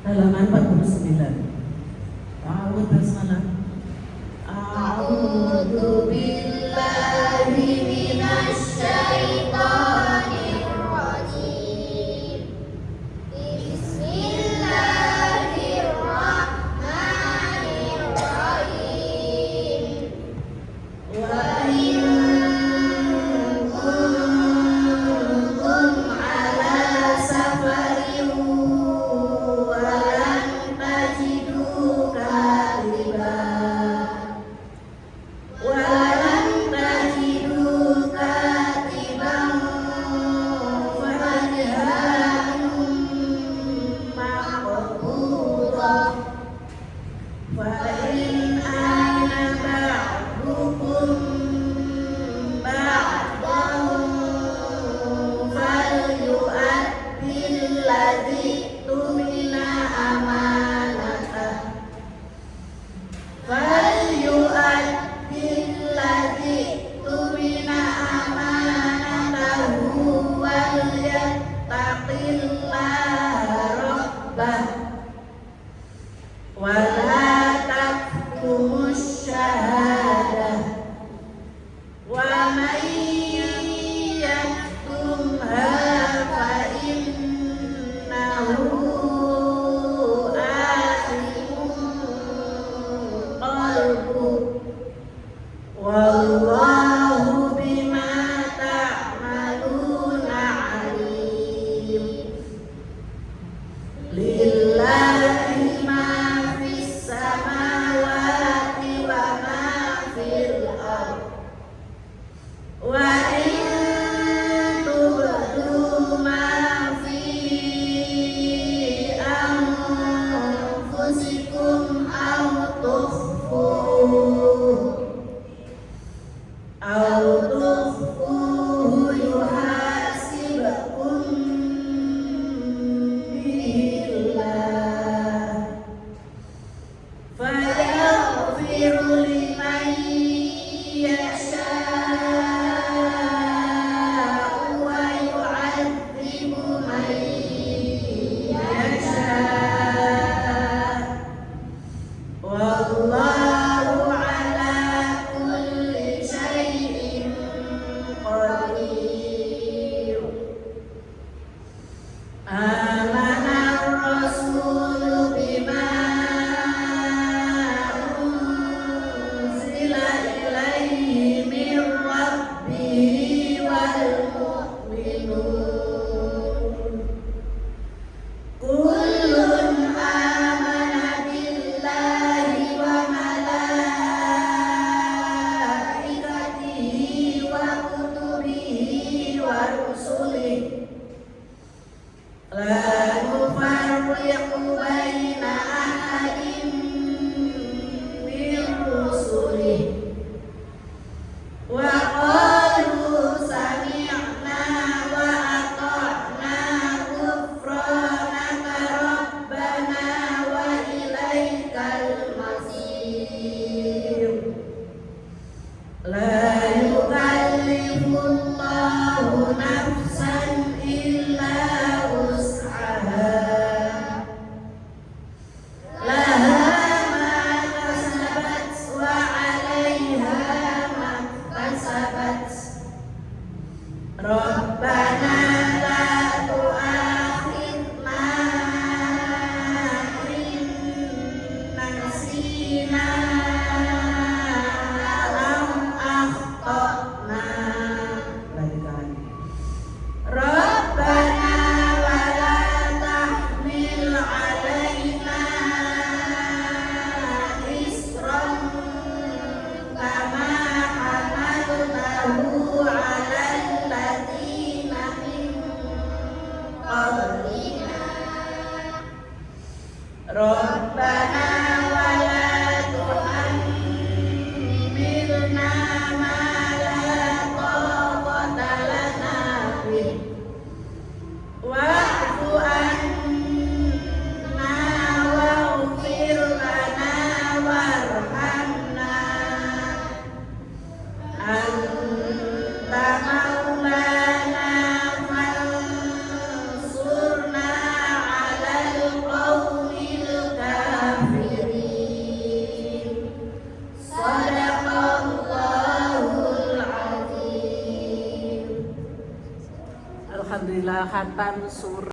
halaman 49. Ta'awud basmalah. A'udzu billahi minasyaitonir rajim. Bismillahirrahmanirrahim. Wa in kuntum ala safarin wa lam tajidu katiban walam tajidu katiban farhanun maqbudah fa in ana ba'dukum ba'dan falyu'addil ladzi tumina amanatah falyu'addil ladzi tumina amanatahu wal yattaqillaha rabbah wa la taktumus syahadah wa man yaktumha fa innahu athimun qalbuh wallahu bima ta'maluna alim. Lillahi ma fis samawati wa ma fil ardh wa in tubdu ma fi anfusikum aw tukhfuhu yuhasibkum bihillah fayaghfiru liman yasha'u wa yu'adzibu man yasha' wallahu ala kulli syai'in qadir. Amana ar-rasulu bima unzila ilaihi min rabbihi wal mu'minun kullun amana billahi wa malaikatihi wa kutubihi wa rusulihi la nufarriqu baina ahadin min rusulihi wa qalu sami'na wa ata'na ghufranaka rabbana wa ilaikal masir. La yukallifullahu nafsan illa wus'aha laha ma kasabat wa 'alaiha ma kasabat. Rabbana la tu'akhidna in nasina aw akhtana. Rabbana wa la tahmil 'alaina isran kama hamaltahu 'alal ladzina min qablina. Rabbana wa la tuhammilna ma la taqata lana bih wa'fu anna waghfir lana warhamna anta maulana fansurna 'alal qawmi alhamdulillah khatam surah